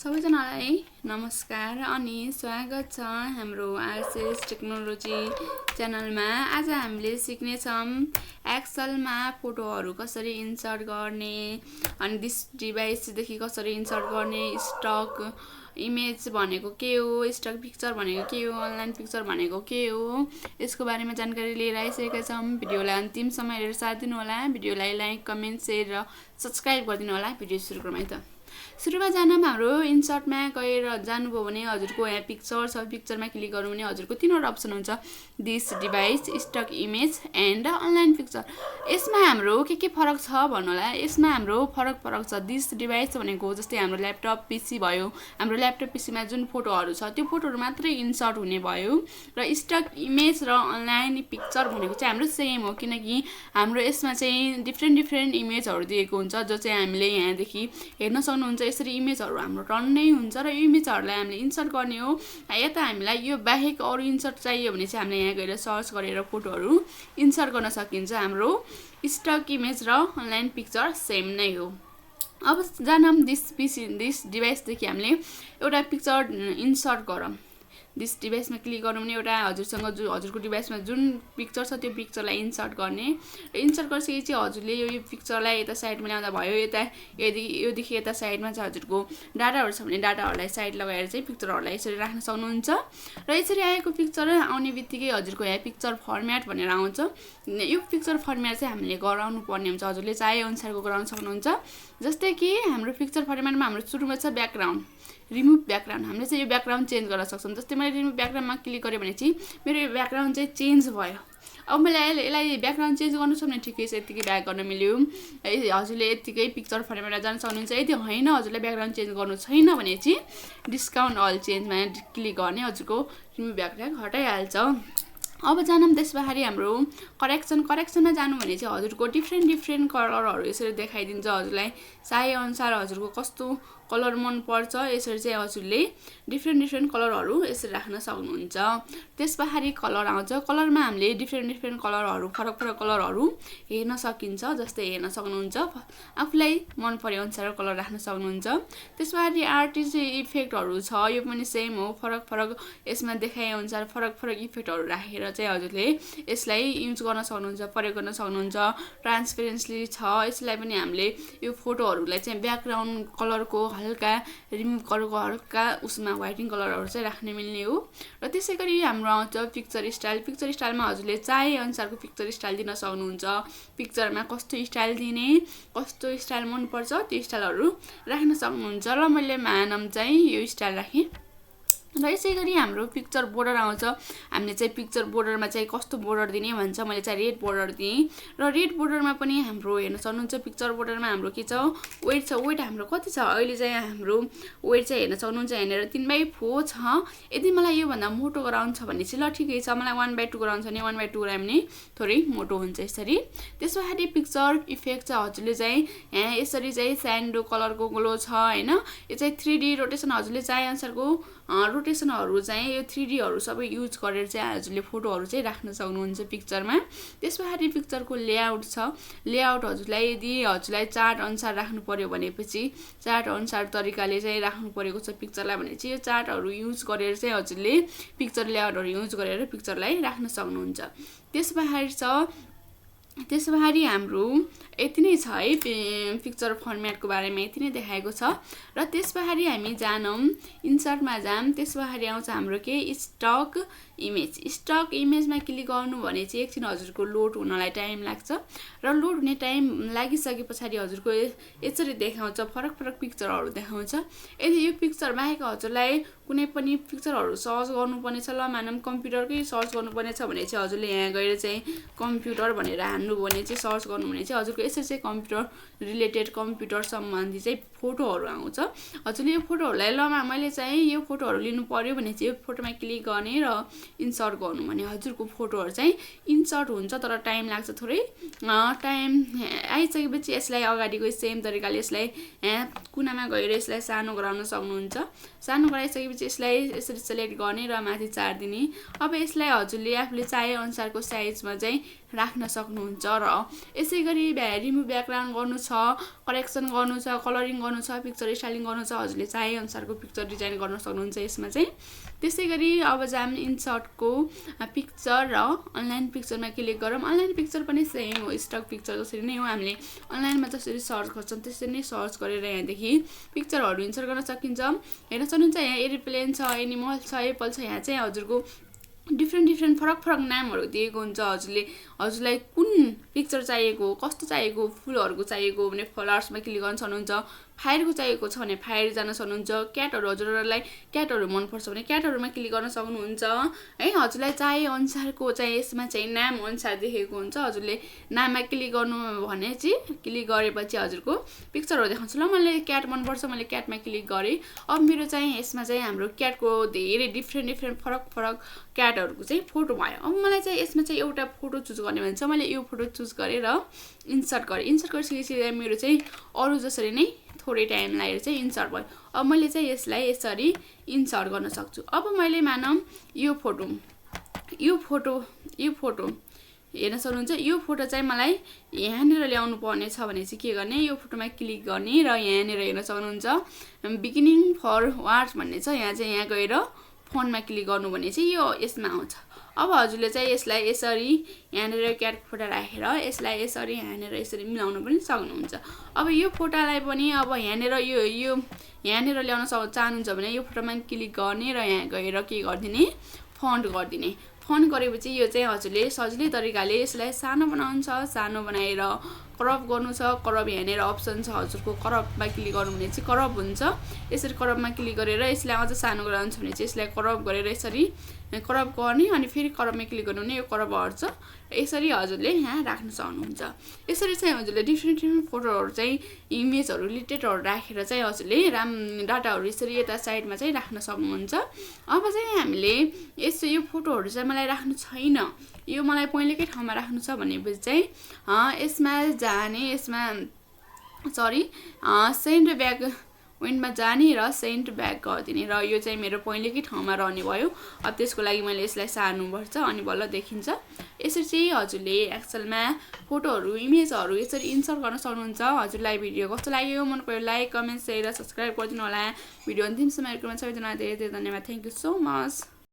सबैजनालाई नमस्कार अनि स्वागत छ हाम्रो आरएसएस टेक्नोलोजी च्यानलमा। आज हामीले सिक्नेछौँ एक्सेलमा फोटोहरू कसरी इन्सर्ट गर्ने अनि दिस डिभाइसदेखि कसरी इन्सर्ट गर्ने, स्टक इमेज भनेको के हो, स्टक पिक्चर भनेको के हो, अनलाइन पिक्चर भनेको के हो, यसको बारेमा जानकारी लिएर आइसकेका छौँ। भिडियोलाई अन्तिमसम्म हेरेर साथ दिनुहोला। भिडियोलाई लाइक, कमेन्ट, सेयर र सब्सक्राइब गरिदिनु होला। भिडियो सुरु गरौँ है त। सुरुमा जानमा हाम्रो इन्सर्टमा गएर जानुभयो भने हजुरको यहाँ पिक्चर छ। पिक्चरमा क्लिक गर्नु भने हजुरको तीनवटा अप्सन हुन्छ, this device, stock image and online picture. यसमा हाम्रो के फरक छ भन्नुहोला। यसमा हाम्रो फरक छ। दिस डिभाइस भनेको जस्तै हाम्रो ल्यापटप पिसी भयो, हाम्रो ल्यापटप पिसीमा जुन फोटोहरू छ त्यो फोटोहरू मात्रै इन्सर्ट हुने भयो। र स्टक इमेज र अनलाइन पिक्चर भनेको चाहिँ हाम्रो सेम हो, किनकि हाम्रो यसमा चाहिँ डिफ्रेन्ट इमेजहरू दिएको हुन्छ, जो चाहिँ हामीले यहाँदेखि हेर्न सक्नुहुन्छ। यसरी इमेजहरू हाम्रो टन्नै हुन्छ र यो इमेजहरूलाई हामीले इन्सर्ट गर्ने हो। यता हामीलाई यो बाहेक अरू इन्सर्ट चाहियो भने चाहिँ हामीले यहाँ गएर सर्च गरेर फोटोहरू इन्सर्ट गर्न सकिन्छ। हाम्रो स्टक इमेज र अनलाइन पिक्चर सेम नै हो। अब जानौँ दिस डिभाइसदेखि हामीले एउटा पिक्चर इन्सर्ट गरौँ। दिस डिभाइसमा क्लिक गर्नु भने एउटा हजुरको डिभाइसमा जुन पिक्चर छ त्यो पिक्चरलाई इन्सर्ट गर्ने र इन्सर्ट गरिसकेपछि हजुरले यो पिक्चरलाई यता साइडमा ल्याउँदा भयो। यता योदेखि यता साइडमा चाहिँ हजुरको डाटाहरू छ भने डाटाहरूलाई साइड लगाएर चाहिँ पिक्चरहरूलाई यसरी राख्न सक्नुहुन्छ। र यसरी आएको पिक्चर आउने बित्तिकै हजुरको यहाँ पिक्चर फर्मेट भनेर आउँछ। यो पिक्चर फर्मेट चाहिँ हामीले गराउनु पर्ने हुन्छ, हजुरले चाहे अनुसारको गराउन सक्नुहुन्छ। जस्तै कि हाम्रो पिक्चर फर्मेटमा हाम्रो सुरुमा छ ब्याकग्राउन्ड, रिमुभ ब्याकग्राउन्ड। हामीले चाहिँ यो ब्याकग्राउन्ड चेन्ज गर्न सक्छौँ। जस्तै मैले रिमुभ ब्याकग्राउन्डमा क्लिक गरेँ भने चाहिँ मेरो यो ब्याकग्राउन्ड चाहिँ चेन्ज भयो। अब मैले यसलाई ब्याकग्राउन्ड चेन्ज गर्नु छ भने ठिकै छ, यतिकै ब्याक गर्न मिल्यो। हजुरले यतिकै पिक्चर फर्मेटमा जान सक्नुहुन्छ। यदि होइन हजुरलाई ब्याकग्राउन्ड चेन्ज गर्नु छैन भने चाहिँ डिस्काउन्ट अल चेन्जमा क्लिक गर्ने हजुरको रिमुभ ब्याकग्राउन्ड हटाइहाल्छ। अब जानौँ त्यस पछाडि हाम्रो करेक्सनमा जानु भने चाहिँ हजुरको डिफ्रेन्ट कलरहरू यसरी देखाइदिन्छ। हजुरलाई चाहे अनुसार हजुरको कस्तो कलर मन पर्छ यसरी चाहिँ हजुरले डिफ्रेन्ट कलरहरू यसरी राख्न सक्नुहुन्छ। त्यस पछाडि कलर आउँछ। कलरमा हामीले डिफ्रेन्ट कलरहरू फरक कलरहरू हेर्न सकिन्छ। जस्तै हेर्न सक्नुहुन्छ, आफूलाई मन परे अनुसार कलर राख्न सक्नुहुन्छ। त्यस पछाडि आर्टिस्ट इफेक्टहरू छ, यो पनि सेम हो। फरक यसमा देखाए अनुसार फरक इफेक्टहरू राखेर चाहिँ हजुरले यसलाई युज गर्न सक्नुहुन्छ, प्रयोग गर्न सक्नुहुन्छ। ट्रान्सपेरेन्सी छ, यसलाई पनि हामीले यो फोटोहरूलाई चाहिँ ब्याकग्राउन्ड कलरको हल्का रिमुभ गरेको हल्का उसमा व्हाइटिङ कलरहरू चाहिँ राख्न मिल्ने हो। र त्यसै गरी हाम्रो आउँछ पिक्चर स्टाइलमा हजुरले चाहे अनुसारको पिक्चर स्टाइल दिन सक्नुहुन्छ। पिक्चरमा कस्तो स्टाइल दिने, कस्तो स्टाइल मनपर्छ त्यो स्टाइलहरू राख्न सक्नुहुन्छ। र मैले मानम चाहिँ यो स्टाइल राखेँ। र यसै गरी हाम्रो पिक्चर बोर्डर आउँछ। हामीले चाहिँ पिक्चर बोर्डरमा चाहिँ कस्तो बोर्डर दिने भन्छ, मैले चाहिँ रेड बोर्डर दिएँ। र रेड बोर्डरमा पनि हाम्रो हेर्न सक्नुहुन्छ। पिक्चर बोर्डरमा हाम्रो के छ, वेट हाम्रो कति छ अहिले चाहिँ हाम्रो वेट चाहिँ हेर्न सक्नुहुन्छ। यहाँनिर 3/4 छ। यदि मलाई योभन्दा मोटो गराउनु छ भने चाहिँ ल ठिकै छ, मलाई 1/2 गराउनु छ भने 1/2 गरायो भने थोरै मोटो हुन्छ यसरी। त्यस पछाडि पिक्चर इफेक्ट छ। हजुरले चाहिँ यहाँ यसरी चाहिँ स्यान्डो कलरको ग्लो छ होइन, यो चाहिँ 3D रोटेसन हजुरले चाहे अनुसारको रोटेसनहरू चाहिँ यो 3Dहरू सबै युज गरेर चाहिँ हजुरले फोटोहरू चाहिँ राख्न सक्नुहुन्छ पिक्चरमा। त्यस पछाडि पिक्चरको लेआउट छ। लेआउट हजुरलाई यदि हजुरलाई चार्ट अनुसार राख्नु पर्यो भनेपछि चार्ट अनुसार तरिकाले चाहिँ राख्नु परेको छ पिक्चरलाई भने चाहिँ यो चार्टहरू युज गरेर चाहिँ हजुरले पिक्चर लेआउटहरू युज गरेर पिक्चरलाई राख्न सक्नुहुन्छ। त्यस पछाडि हाम्रो यति नै छ है, पिक्चर फर्मेटको बारेमा यति नै देखाएको छ। र त्यस पछाडि हामी जानौँ इन्सर्टमा त्यस पछाडि आउँछ हाम्रो के स्टक इमेजमा क्लिक गर्नु भने चाहिँ एकछिन हजुरको लोड हुनलाई टाइम लाग्छ। र लोड हुने टाइम लागिसके पछाडि हजुरको यसरी देखाउँछ, फरक पिक्चरहरू देखाउँछ। यदि यो पिक्चर बाहेक हजुरलाई कुनै पनि पिक्चरहरू सर्च गर्नुपर्ने छ, ल मानौँ कम्प्युटरकै सर्च गर्नुपर्ने छ भने चाहिँ हजुरले यहाँ गएर चाहिँ कम्प्युटर भनेर हान्नु भने चाहिँ सर्च गर्नु भने चाहिँ हजुरको यसरी चाहिँ कम्प्युटर रिलेटेड कम्प्युटर सम्बन्धी चाहिँ फोटोहरू आउँछ। हजुरले यो फोटोहरूलाई ल मैले चाहिँ यो फोटोहरू लिनु पर्यो भने चाहिँ यो फोटोमा क्लिक गर्ने र इन्सर्ट गर्नु भने हजुरको फोटोहरू चाहिँ इन्सर्ट हुन्छ। तर टाइम लाग्छ थोरै। टाइम आइसकेपछि यसलाई अगाडिको सेम तरिकाले यसलाई यहाँ कुनामा गएर यसलाई सानो गराउन सक्नुहुन्छ। सानो गराइसकेपछि यसलाई यसरी सेलेक्ट गर्ने र माथि चार्दिने। अब यसलाई हजुरले आफूले चाहे अनुसारको साइजमा चाहिँ राख्न सक्नुहुन्छ र यसै गरी रिमुभ ब्याकग्राउन्ड गर्नु छ, करेक्सन गर्नु छ, कलरिङ गर्नु छ, पिक्चर स्टाइलिङ गर्नु छ, हजुरले चाहे अनुसारको पिक्चर डिजाइन गर्न सक्नुहुन्छ यसमा चाहिँ। त्यसै गरी अब जाम इन्सर्टको पिक्चर र अनलाइन पिक्चरमा क्लिक गरौँ। अनलाइन पिक्चर पनि सेम हो, स्टक पिक्चर जसरी नै हो, हामीले अनलाइनमा जसरी सर्च गर्छौँ त्यसरी नै सर्च गरेर यहाँदेखि पिक्चरहरू इन्सर्ट गर्न सकिन्छ। हेर्न सक्नुहुन्छ यहाँ एरोप्लेन छ, एनिमल छ, एप्पल छ। यहाँ चाहिँ हजुरको डिफ्रेन्ट फरक नामहरू दिएको हुन्छ। हजुरलाई कुन पिक्चर चाहिएको, कस्तो चाहिएको, फुलहरूको चाहिएको भने फ्लावर्समा क्लिक गर्न सक्नुहुन्छ। फायरको चाहिएको छ भने फायर जान सक्नुहुन्छ। क्याटहरू हजुरहरूलाई क्याटहरू मनपर्छ भने क्याटहरूमा क्लिक गर्न सक्नुहुन्छ है। हजुरलाई चाहे अनुसारको चाहिँ यसमा चाहिँ नाम अनुसार देखेको हुन्छ। हजुरले नाममा क्लिक गर्नु भने चाहिँ क्लिक गरेपछि हजुरको पिक्चरहरू देखाउँछ। ल मैले क्याट मनपर्छ, मैले क्याटमा क्लिक गरेँ। अब मेरो चाहिँ यसमा चाहिँ हाम्रो क्याटको धेरै डिफ्रेन्ट फरक क्याटहरूको चाहिँ फोटो भयो। अब मलाई चाहिँ यसमा चाहिँ एउटा फोटो चुज गर्ने भन्छ। मैले यो फोटो चुज गरेर इन्सर्ट गरेँ। इन्सर्ट गरिसकेपछि मेरो चाहिँ अरू जसरी नै थोरै टाइम लागेर चाहिँ इन्सर्ट भयो। अब मैले चाहिँ यसलाई यसरी इन्सर्ट गर्न सक्छु। अब मैले मानौँ यो फोटो हेर्न सक्नुहुन्छ। यो फोटो चाहिँ मलाई यहाँनिर ल्याउनु पर्ने छ भने चाहिँ के गर्ने, यो फोटोमा क्लिक गर्ने र यहाँनिर हेर्न सक्नुहुन्छ बिगिनिङ फर वार्स भन्ने छ। यहाँ चाहिँ यहाँ गएर फोनमा क्लिक गर्नु भने चाहिँ यो यसमा आउँछ। अब हजुरले चाहिँ यसलाई यसरी यहाँनिर क्याट फोटो राखेर यसलाई यसरी यहाँनिर यसरी मिलाउन पनि सक्नुहुन्छ। अब यो फोटोलाई पनि अब यहाँनिर यो यहाँनिर ल्याउन चाहनुहुन्छ भने यो फोटोमा क्लिक गर्ने र यहाँ गएर के गरिदिने, फन्ट गरिदिने। फन्ट गरेपछि यो चाहिँ हजुरले सजिलै तरिकाले यसलाई सानो बनाउनु छ, सानो बनाएर करप गर्नु छ। करप यहाँनिर अप्सन छ, हजुरको करपमा क्लिक गर्नु भने चाहिँ करप हुन्छ। यसरी करपमा क्लिक गरेर यसलाई अझ सानो गराउनु छ भने चाहिँ यसलाई करप गरेर यसरी करप गर्ने अनि फेरि करपमा क्लिक गर्नु भने यो करप हट्छ। यसरी हजुरले यहाँ राख्न सक्नुहुन्छ। यसरी चाहिँ हजुरले डिफ्रेन्ट फोटोहरू चाहिँ इमेजहरू रिलेटेडहरू राखेर चाहिँ हजुरले डाटाहरू यसरी यता साइडमा चाहिँ राख्न सक्नुहुन्छ। अब चाहिँ हामीले यो फोटोहरू चाहिँ मलाई राख्नु छैन, यो मलाई पहिलेकै ठाउँमा राख्नु छ भनेपछि चाहिँ यसमा जाने, सेन्ड ब्याक विन्डमा जाने र सेन्ड ब्याक गरिदिने र यो चाहिँ मेरो पहिलेकै ठाउँमा रहने भयो। अब त्यसको लागि मैले यसलाई सार्नुपर्छ अनि बल्ल देखिन्छ। यसरी चाहिँ हजुरले एक्सेलमा फोटोहरू इमेजहरू यसरी इन्सर्ट गर्न सक्नुहुन्छ। हजुरलाई भिडियो कस्तो लाग्यो मन पर्यो लाइक कमेन्ट सेयर र सब्सक्राइब गरिदिनु होला। भिडियो अन्तिमसम्म हेर्नुमा सबैजना धेरै धेरै धन्यवाद। Thank you so much.